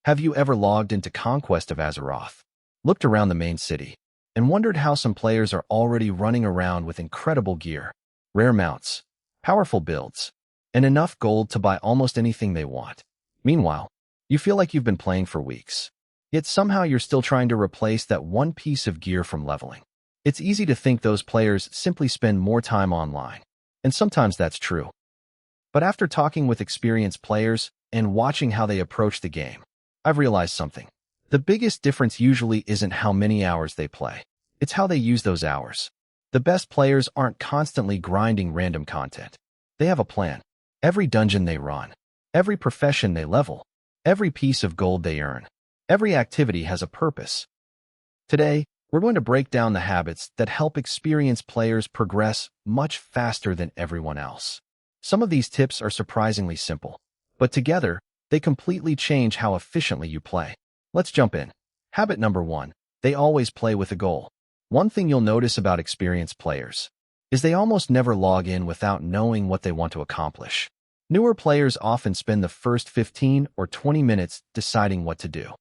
Have you ever logged into Conquest of Azeroth, looked around the main city, and wondered how some players are already running around with incredible gear, rare mounts, powerful builds, and enough gold to buy almost anything they want? Meanwhile, you feel like you've been playing for weeks, yet somehow you're still trying to replace that one piece of gear from leveling. It's easy to think those players simply spend more time online, and sometimes that's true. But after talking with experienced players and watching how they approach the game, I've realized something. The biggest difference usually isn't how many hours they play. It's how they use those hours. The best players aren't constantly grinding random content. They have a plan. Every dungeon they run, every profession they level, every piece of gold they earn, every activity has a purpose. Today, we're going to break down the habits that help experienced players progress much faster than everyone else. Some of these tips are surprisingly simple, but together, they completely change how efficiently you play. Let's jump in. Habit number 1. They always play with a goal. One thing you'll notice about experienced players is they almost never log in without knowing what they want to accomplish. Newer players often spend the first 15 or 20 minutes deciding what to do.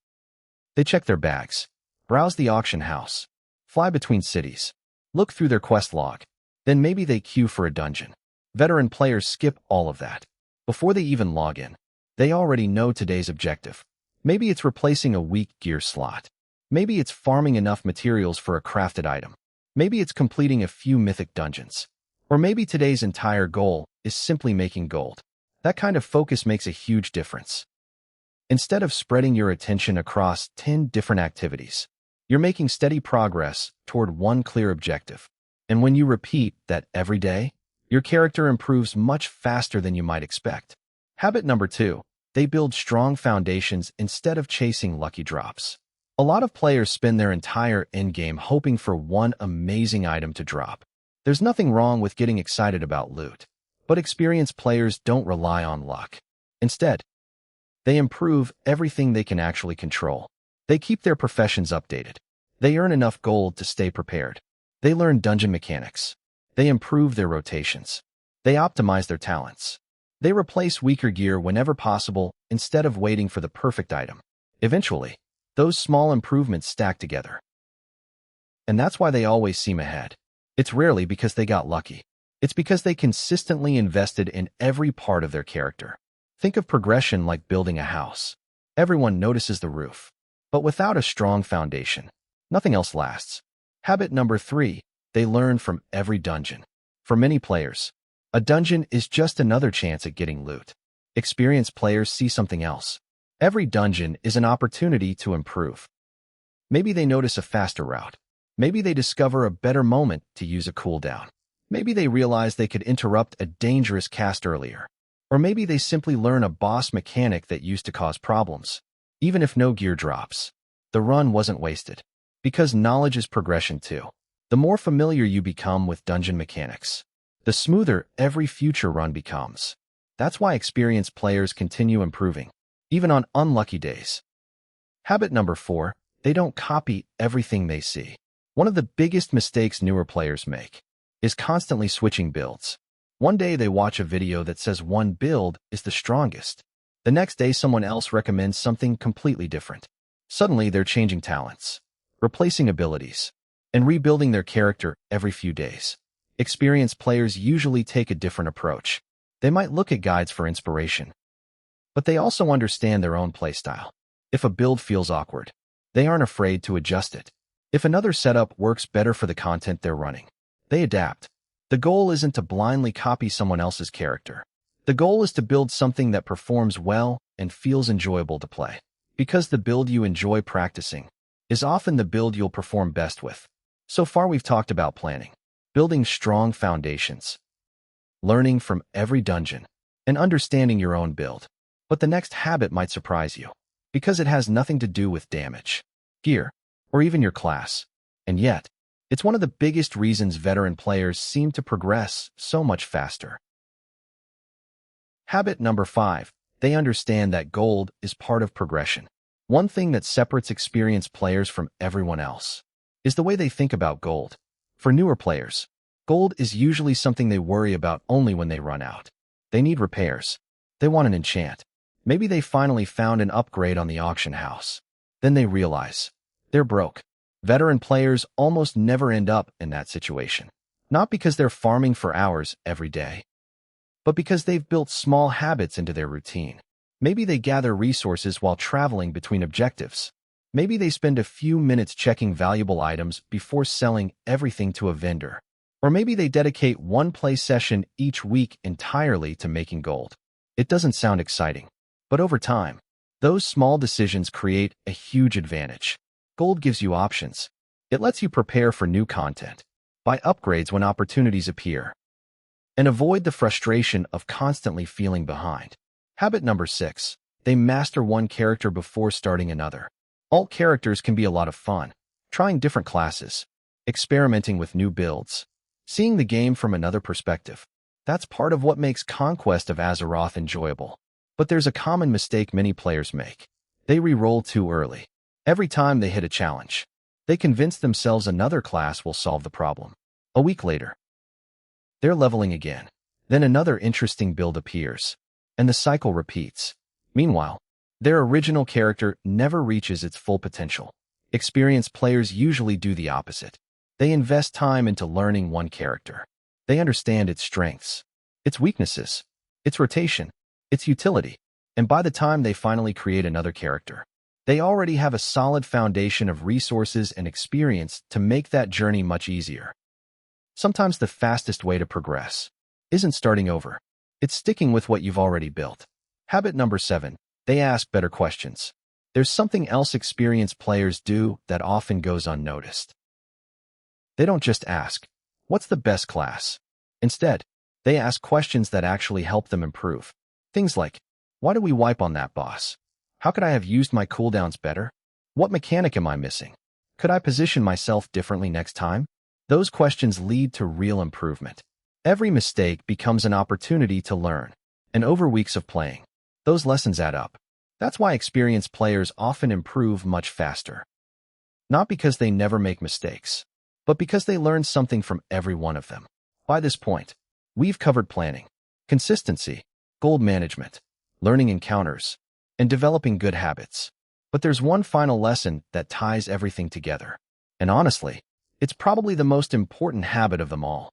They check their bags, browse the auction house, fly between cities, look through their quest log, then maybe they queue for a dungeon. Veteran players skip all of that. Before they even log in, they already know today's objective. Maybe it's replacing a weak gear slot. Maybe it's farming enough materials for a crafted item. Maybe it's completing a few mythic dungeons. Or maybe today's entire goal is simply making gold. That kind of focus makes a huge difference. Instead of spreading your attention across 10 different activities, you're making steady progress toward one clear objective. And when you repeat that every day, your character improves much faster than you might expect. Habit number 2. They build strong foundations instead of chasing lucky drops. A lot of players spend their entire endgame hoping for one amazing item to drop. There's nothing wrong with getting excited about loot, but experienced players don't rely on luck. Instead, they improve everything they can actually control. They keep their professions updated. They earn enough gold to stay prepared. They learn dungeon mechanics. They improve their rotations. They optimize their talents. They replace weaker gear whenever possible instead of waiting for the perfect item. Eventually, those small improvements stack together. And that's why they always seem ahead. It's rarely because they got lucky. It's because they consistently invested in every part of their character. Think of progression like building a house. Everyone notices the roof, but without a strong foundation, nothing else lasts. Habit number 3. They learn from every dungeon. For many players, a dungeon is just another chance at getting loot. Experienced players see something else. Every dungeon is an opportunity to improve. Maybe they notice a faster route. Maybe they discover a better moment to use a cooldown. Maybe they realize they could interrupt a dangerous cast earlier. Or maybe they simply learn a boss mechanic that used to cause problems. Even if no gear drops, the run wasn't wasted. Because knowledge is progression too. The more familiar you become with dungeon mechanics, the smoother every future run becomes. That's why experienced players continue improving, even on unlucky days. Habit number 4. They don't copy everything they see. One of the biggest mistakes newer players make is constantly switching builds. One day they watch a video that says one build is the strongest. The next day someone else recommends something completely different. Suddenly they're changing talents, replacing abilities, and rebuilding their character every few days. Experienced players usually take a different approach. They might look at guides for inspiration, but they also understand their own playstyle. If a build feels awkward, they aren't afraid to adjust it. If another setup works better for the content they're running, they adapt. The goal isn't to blindly copy someone else's character. The goal is to build something that performs well and feels enjoyable to play. Because the build you enjoy practicing is often the build you'll perform best with. So far we've talked about planning, building strong foundations, learning from every dungeon, and understanding your own build. But the next habit might surprise you, because it has nothing to do with damage, gear, or even your class. And yet, it's one of the biggest reasons veteran players seem to progress so much faster. Habit number 5. They understand that gold is part of progression. One thing that separates experienced players from everyone else is the way they think about gold. For newer players, gold is usually something they worry about only when they run out. They need repairs. They want an enchant. Maybe they finally found an upgrade on the auction house. Then they realize they're broke. Veteran players almost never end up in that situation. Not because they're farming for hours every day, but because they've built small habits into their routine. Maybe they gather resources while traveling between objectives. Maybe they spend a few minutes checking valuable items before selling everything to a vendor. Or maybe they dedicate one play session each week entirely to making gold. It doesn't sound exciting, but over time, those small decisions create a huge advantage. Gold gives you options. It lets you prepare for new content, buy upgrades when opportunities appear, and avoid the frustration of constantly feeling behind. Habit number 6. They master one character before starting another. Alt characters can be a lot of fun. Trying different classes, experimenting with new builds, seeing the game from another perspective. That's part of what makes Conquest of Azeroth enjoyable. But there's a common mistake many players make. They re-roll too early. Every time they hit a challenge, they convince themselves another class will solve the problem. A week later, they're leveling again. Then another interesting build appears, and the cycle repeats. Meanwhile, their original character never reaches its full potential. Experienced players usually do the opposite. They invest time into learning one character. They understand its strengths, its weaknesses, its rotation, its utility, and by the time they finally create another character, they already have a solid foundation of resources and experience to make that journey much easier. Sometimes the fastest way to progress isn't starting over. It's sticking with what you've already built. Habit number 7. They ask better questions. There's something else experienced players do that often goes unnoticed. They don't just ask, "What's the best class?" Instead, they ask questions that actually help them improve. Things like, "Why do we wipe on that boss? How could I have used my cooldowns better? What mechanic am I missing? Could I position myself differently next time?" Those questions lead to real improvement. Every mistake becomes an opportunity to learn, and over weeks of playing, those lessons add up. That's why experienced players often improve much faster. Not because they never make mistakes, but because they learn something from every one of them. By this point, we've covered planning, consistency, gold management, learning encounters, and developing good habits. But there's one final lesson that ties everything together. And honestly, it's probably the most important habit of them all.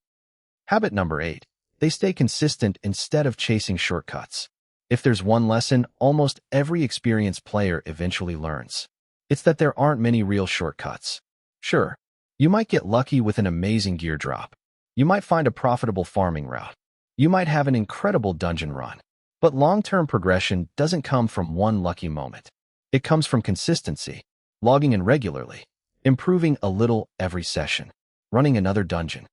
Habit number 8. They stay consistent instead of chasing shortcuts. If there's one lesson almost every experienced player eventually learns, it's that there aren't many real shortcuts. Sure, you might get lucky with an amazing gear drop. You might find a profitable farming route. You might have an incredible dungeon run. But long-term progression doesn't come from one lucky moment. It comes from consistency, logging in regularly, improving a little every session, running another dungeon,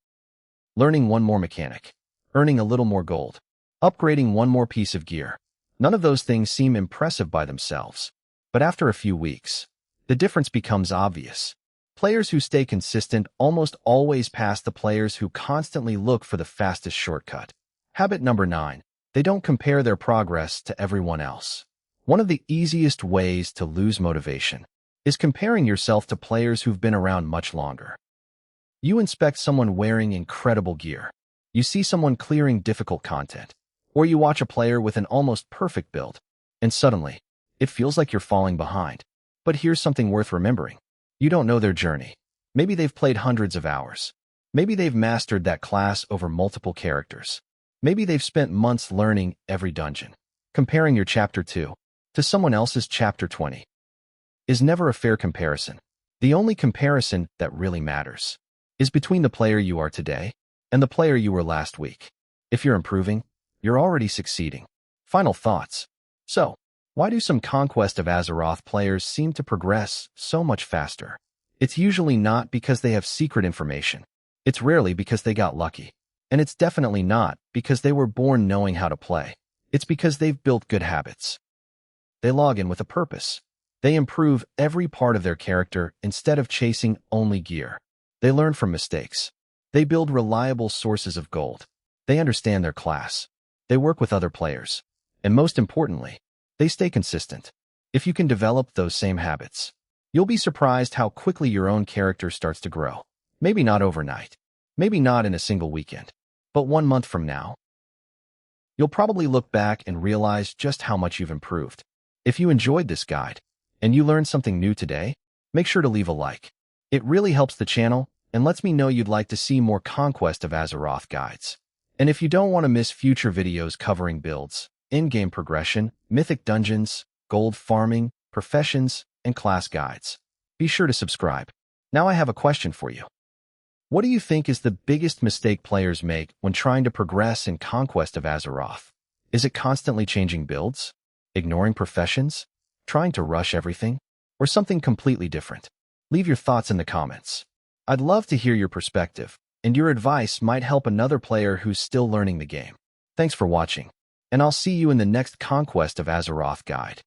learning one more mechanic, earning a little more gold, upgrading one more piece of gear. None of those things seem impressive by themselves. But after a few weeks, the difference becomes obvious. Players who stay consistent almost always pass the players who constantly look for the fastest shortcut. Habit number 9. They don't compare their progress to everyone else. One of the easiest ways to lose motivation is comparing yourself to players who've been around much longer. You inspect someone wearing incredible gear. You see someone clearing difficult content. Or you watch a player with an almost perfect build, and suddenly, it feels like you're falling behind. But here's something worth remembering. You don't know their journey. Maybe they've played hundreds of hours. Maybe they've mastered that class over multiple characters. Maybe they've spent months learning every dungeon. Comparing your Chapter 2 to someone else's Chapter 20 is never a fair comparison. The only comparison that really matters is between the player you are today and the player you were last week. If you're improving, you're already succeeding. Final thoughts. So, why do some Conquest of Azeroth players seem to progress so much faster? It's usually not because they have secret information. It's rarely because they got lucky. And it's definitely not because they were born knowing how to play. It's because they've built good habits. They log in with a purpose. They improve every part of their character instead of chasing only gear. They learn from mistakes. They build reliable sources of gold. They understand their class. They work with other players. And most importantly, they stay consistent. If you can develop those same habits, you'll be surprised how quickly your own character starts to grow. Maybe not overnight. Maybe not in a single weekend. But 1 month from now, You'll probably look back and realize just how much you've improved. If you enjoyed this guide and you learned something new today, make sure to leave a like. It really helps the channel and lets me know you'd like to see more Conquest of Azeroth guides. And if you don't want to miss future videos covering builds, in-game progression, mythic dungeons, gold farming, professions, and class guides, be sure to subscribe. Now I have a question for you. What do you think is the biggest mistake players make when trying to progress in Conquest of Azeroth? Is it constantly changing builds, ignoring professions, trying to rush everything, or something completely different? Leave your thoughts in the comments. I'd love to hear your perspective, and your advice might help another player who's still learning the game. Thanks for watching, and I'll see you in the next Conquest of Azeroth guide.